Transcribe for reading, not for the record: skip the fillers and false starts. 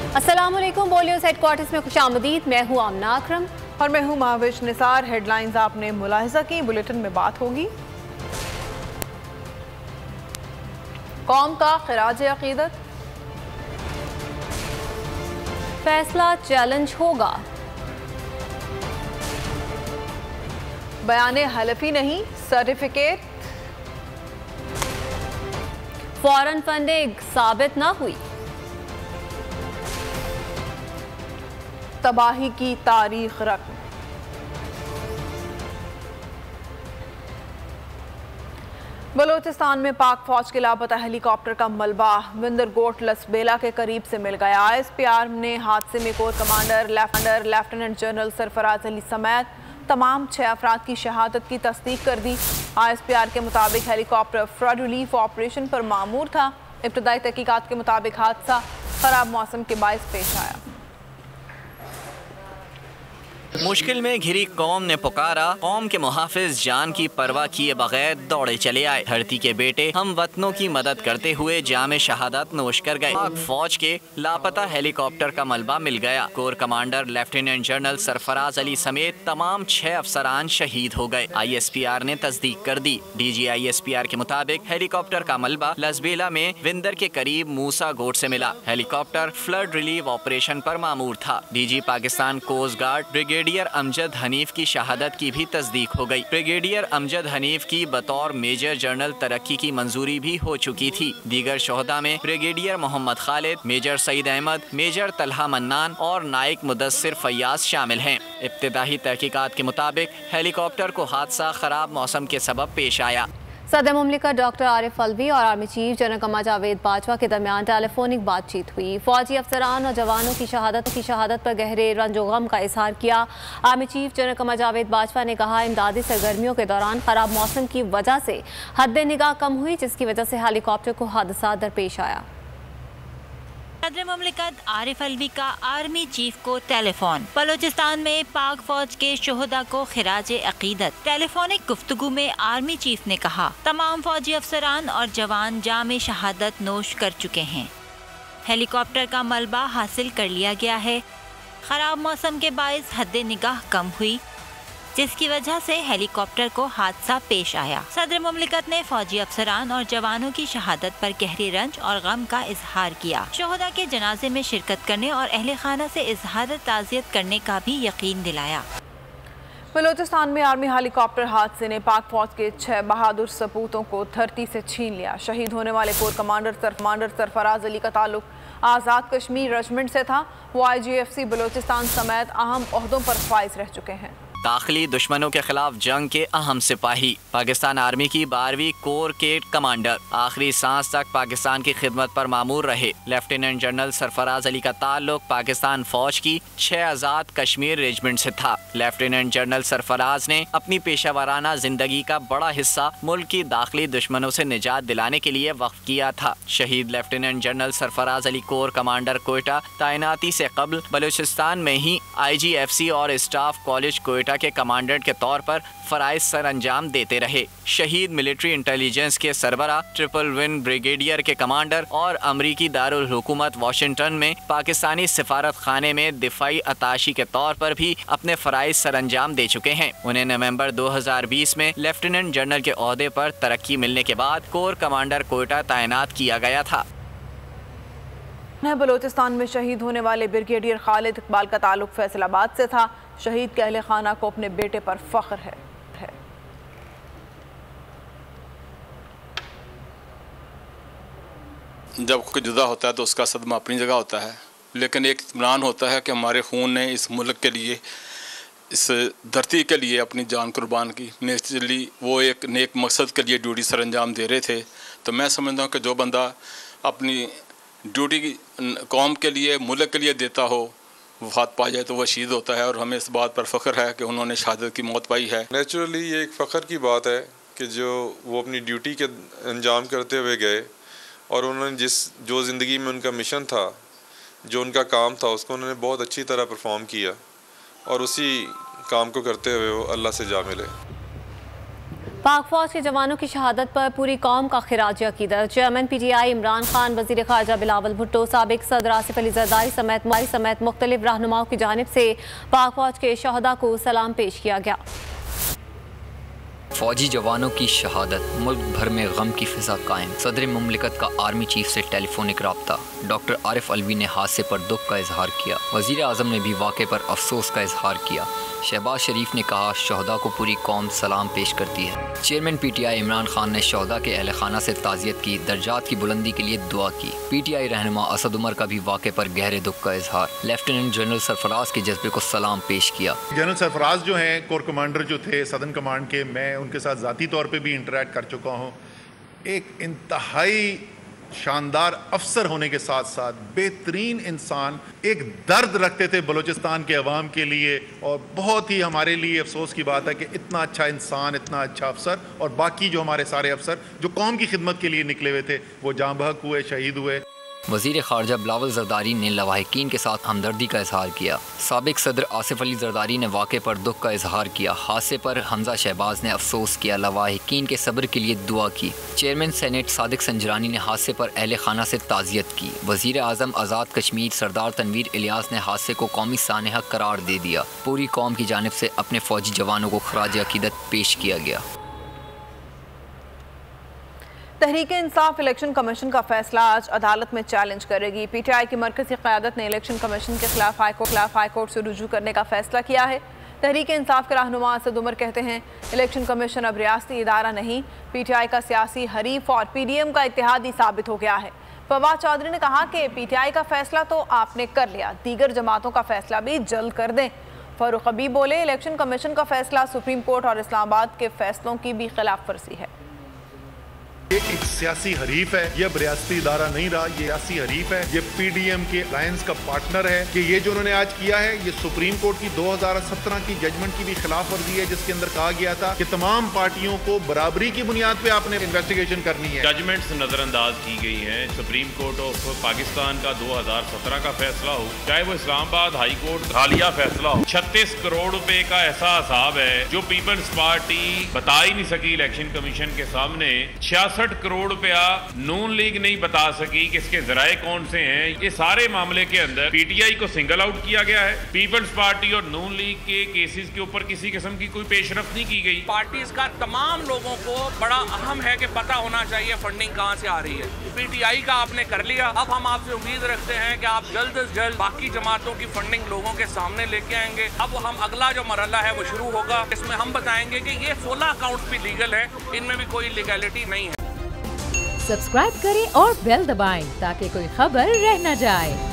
अस्सलामुअलैकुम, बोलियो हेडक्वार्टर्स में खुशामदीद। मैं हूँ आमना अकरम और मैं हूँ महाविश निसार। हेडलाइंस आपने मुलाहिजा की, बुलेटिन में बात होगी। कौम का खिराज अकीदत, फैसला चैलेंज होगा। बयाने हलफी नहीं सर्टिफिकेट, फौरन फंडिंग साबित न हुई। तबाही की तारीख रकम। बलूचिस्तान में पाक फौज के लापता हेलीकॉप्टर का मलबा विंदरगोट लसबेला के करीब से मिल गया। ISPR ने हादसे में core commander lieutenant general Sarfaraz Ali समेत तमाम 6 अफराद की शहादत की तस्दीक कर दी। ISPR के मुताबिक हेलीकॉप्टर फ्लड रिलीफ ऑपरेशन पर मामूर था। इब्तदाई तहकीकात के मुताबिक हादसा खराब मौसम के बायस पेश आया। मुश्किल में घिरी कौम ने पुकारा, कौम के मुहाफिज जान की परवाह किए बगैर दौड़े चले आए। धरती के बेटे हम वतनों की मदद करते हुए जामे शहादत नोश कर गए। पाक फौज के लापता हेलीकॉप्टर का मलबा मिल गया। Core commander lieutenant general Sarfaraz Ali समेत तमाम 6 अफसरान शहीद हो गए। ISPR ने तस्दीक कर दी। DG ISPR के मुताबिक हेलीकॉप्टर का मलबा लसबेला में विंदर के करीब मूसा गोट से मिला। हेलीकॉप्टर फ्लड रिलीफ ऑपरेशन पर मामूर था। DG Pakistan coast guard brigadier Amjad Hanif की शहादत की भी तस्दीक हो गई। ब्रिगेडियर अमजद हनीफ की बतौर मेजर जनरल तरक्की की मंजूरी भी हो चुकी थी। दीगर शोहदा में brigadier Mohammad Khalid, major Saeed Ahmed, major Talha Mannan और नाइक मुदस्सिर फैयाज शामिल हैं। इब्तिदाई तहकीकात के मुताबिक हेलीकॉप्टर को हादसा खराब मौसम के सबब पेश आया। सदर मुमलिकत डॉक्टर आरिफ अलवी और army chief general Qamar Javed Bajwa के दरमियान टेलीफोनिक बातचीत हुई। फौजी अफसरान और जवानों की शहादत पर गहरे रंज व गम का इजहार किया। Army chief general Qamar Javed Bajwa ने कहा, इमदादी सरगर्मियों के दौरान खराब मौसम की वजह से हद निगाह कम हुई, जिसकी वजह से हेलीकॉप्टर को हादसा दरपेश आया। सदर मुमलिकत आरिफ अलवी का आर्मी चीफ को टेलीफोन। बलूचिस्तान में पाक फौज के शोहदा को खिराज अकीदत। टेलीफोनिक गुफ्तगू में आर्मी चीफ ने कहा, तमाम फौजी अफसरान और जवान जामे शहादत नोश कर चुके हैं। हेलीकॉप्टर का मलबा हासिल कर लिया गया है। खराब मौसम के बायस हद निगाह कम हुई, जिसकी वजह से हेलीकॉप्टर को हादसा पेश आया। सदर मुमलिकत ने फौजी अफसरान और जवानों की शहादत पर गहरे रंज और गम का इजहार किया। शोहदा के जनाजे में शिरकत करने और अहले खाना से इजहार ताज़ियत करने का भी यकीन दिलाया। बलूचिस्तान में आर्मी हेलीकॉप्टर हादसे ने पाक फौज के 6 बहादुर सपूतों को धरती से छीन लिया। शहीद होने वाले कोर कमांडर सरफराज अली का ताल्लुक आज़ाद कश्मीर रेजिमेंट से था। वो IGFC बलूचिस्तान समेत अहम ओहदों पर फाइज रह चुके हैं। दाखिली दुश्मनों के खिलाफ जंग के अहम सिपाही, पाकिस्तान आर्मी की 12वीं कोर के कमांडर, आखिरी सांस तक पाकिस्तान की खिदमत पर मामूर रहे। लेफ्टिनेंट जनरल सरफराज अली का ताल्लुक पाकिस्तान फौज की 6 आज़ाद कश्मीर रेजिमेंट से था। लेफ्टिनेंट जनरल सरफराज ने अपनी पेशा वाराना जिंदगी का बड़ा हिस्सा मुल्क की दाखिली दुश्मनों से निजात दिलाने के लिए वक्फ किया था। शहीद lieutenant general Sarfaraz Ali core commander Quetta तैनाती से कबल बलूचिस्तान में ही IGFC और स्टाफ कॉलेज कोयटा के कमांडेंट के तौर पर फराइज सर अंजाम देते रहे। शहीद मिलिट्री इंटेलिजेंस के सरबरा, ट्रिपल विन ब्रिगेडियर के कमांडर और अमरीकी दारुल हुकूमत वाशिंगटन में पाकिस्तानी सिफारत खाने में दिफाई अताशी के तौर पर भी अपने फराइज सर अंजाम दे चुके हैं। उन्हें नवंबर 2020 में लेफ्टिनेंट जनरल के ओहदे पर तरक्की मिलने के बाद कोर कमांडर कोयटा तैनात किया गया था। बलूचिस्तान में शहीद होने वाले ब्रिगेडियर खालिद इकबाल का ताल्लुक फैसलाबाद से था। शहीद के अहले खाना को अपने बेटे पर फख्र है। जब कोई जुदा होता है तो उसका सदमा अपनी जगह होता है, लेकिन एक इत्मीनान होता है कि हमारे खून ने इस मुल्क के लिए, इस धरती के लिए अपनी जान कुर्बान की। नेचुरली वो एक नेक मकसद के लिए ड्यूटी सर अंजाम दे रहे थे। तो मैं समझता हूँ कि जो बंदा अपनी ड्यूटी कौम के लिए, मुल्क के लिए देता हो, वफात पा जाए तो वह शहीद होता है। और हमें इस बात पर फ़ख्र है कि उन्होंने शहादत की मौत पाई है। नेचुरली ये एक फ़ख्र की बात है कि जो वो अपनी ड्यूटी के अंजाम करते हुए गए और उन्होंने जो ज़िंदगी में उनका मिशन था, जो उनका काम था, उसको उन्होंने बहुत अच्छी तरह परफॉर्म किया और उसी काम को करते हुए वो अल्लाह से जा मिले। पाक फौज के जवानों की शहादत पर पूरी कौम का खिराज अकीदत। चेयरमैन PTI इमरान खान, वजीर खारजा बिलावल भुट्टो, साबिक सदर आसिफ अली जरदारी समेत मुख्तलिफ रहनुमाओं की जानिब से पाक फौज के शहदा को सलाम पेश किया गया। फौजी जवानों की शहादत, मुल्क भर में गम की फिजा कायम। सदर मुमलिकत का आर्मी चीफ से टेलीफोनिक रब्ता। डॉक्टर आरिफ अलवी ने हादसे पर दुख का इजहार किया। वजीर आज़म ने भी वाक़े पर अफसोस का इजहार किया। शहबाज शरीफ ने कहा, शहदा को पूरी कौम सलाम पेश करती है। चेयरमैन PTI इमरान खान ने शहदा के अहल खाना से ताज़ियत की, दर्जात की बुलंदी के लिए दुआ की। PTI रहनुमा असद उमर का भी वाक़े पर गहरे दुख का इजहार। लेफ्टिनेंट जनरल सरफराज के जज्बे को सलाम पेश किया। जनरल सरफराज जो हैं कोर कमांडर जो थे सदर्न कमांड के, मैं उनके साथ ज़ाती तौर पे भी इंटरेक्ट कर चुका हूँ। एक इंतहाई शानदार अफसर होने के साथ साथ बेहतरीन इंसान, एक दर्द रखते थे बलूचिस्तान के अवाम के लिए, और बहुत ही हमारे लिए अफसोस की बात है कि इतना अच्छा इंसान, इतना अच्छा अफसर, और बाकी जो हमारे सारे अफसर जो कौम की खिदमत के लिए निकले हुए थे वो जाँ बहक हुए, शहीद हुए। वजीर खारजा बिलावल जरदारी ने लवाहिकीन के साथ हमदर्दी का इजहार किया। साबिक सदर आसिफ अली जरदारी ने वाक़े पर दुख का इजहार किया। हादसे पर हमजा शहबाज ने अफसोस किया, लवाहिकीन के सब्र के लिए दुआ की। चेयरमैन सेनेट सादिक संजरानी ने हादसे पर अहले खाना से ताज़ियत की। वजीर आज़म आज़ाद कश्मीर सरदार तनवीर इलियास ने हादसे को कौमी सानहा करार दे दिया। पूरी कौम की जानिब से अपने फौजी जवानों को खराज अकीदत पेश किया गया। तहरीक इंसाफ इलेक्शन कमीशन का फैसला आज अदालत में चैलेंज करेगी। PTI की मरकज़ी क़यादत ने इलेक्शन कमीशन के खिलाफ हाईकोर्ट से रुजू करने का फैसला किया है। तहरीक इंसाफ के रहनुमा असद उमर कहते हैं, इलेक्शन कमीशन अब रियासती इदारा नहीं, PTI का सियासी हरीफ और PDM का इत्तेहादी साबित हो गया है। फवाद चौधरी ने कहा कि PTI का फैसला तो आपने कर लिया, दीगर जमातों का फैसला भी जल्द कर दें। फारूक हबीब बोले, इलेक्शन कमीशन का फैसला सुप्रीम कोर्ट और इस्लामाबाद के फैसलों की भी खिलाफ वर्जी है। एक सियासी हरीफ है, ये अब रियासती इदारा नहीं रहा, ये सियासी हरीफ है, ये PDM के अलायंस का पार्टनर है। कि ये जो उन्होंने आज किया है, ये सुप्रीम कोर्ट की 2017 की जजमेंट की भी खिलाफ वर्जी है, जिसके अंदर कहा गया था कि तमाम पार्टियों को बराबरी की बुनियाद पे आपने इन्वेस्टिगेशन करनी है। जजमेंट्स नजरअंदाज की गई हैं। सुप्रीम कोर्ट ऑफ पाकिस्तान का 2017 का फैसला हो, चाहे वो इस्लामाबाद हाई कोर्ट हालिया फैसला हो, 36 करोड़ रुपए का ऐसा हिसाब है जो पीपल्स पार्टी बता ही नहीं सकी इलेक्शन कमीशन के सामने। 66 करोड़ रुपया नून लीग नहीं बता सकी कि इसके जराए कौन से हैं। ये सारे मामले के अंदर PTI को सिंगल आउट किया गया है। पीपल्स पार्टी और नून लीग के केसेस के ऊपर किसी किस्म की कोई पेशरफ्त नहीं की गई। पार्टीज का तमाम लोगों को बड़ा अहम है कि पता होना चाहिए फंडिंग कहां से आ रही है। PTI का आपने कर लिया, अब हम आपसे उम्मीद रखते हैं कि आप जल्द से जल्द बाकी जमातों की फंडिंग लोगों के सामने लेके आएंगे। अब हम अगला जो मरहला है वो शुरू होगा, इसमें हम बताएंगे कि ये 16 अकाउंट भी लीगल है, इनमें भी कोई लीगैलिटी नहीं है। सब्सक्राइब करें और बेल दबाएं ताकि कोई खबर रह न जाए।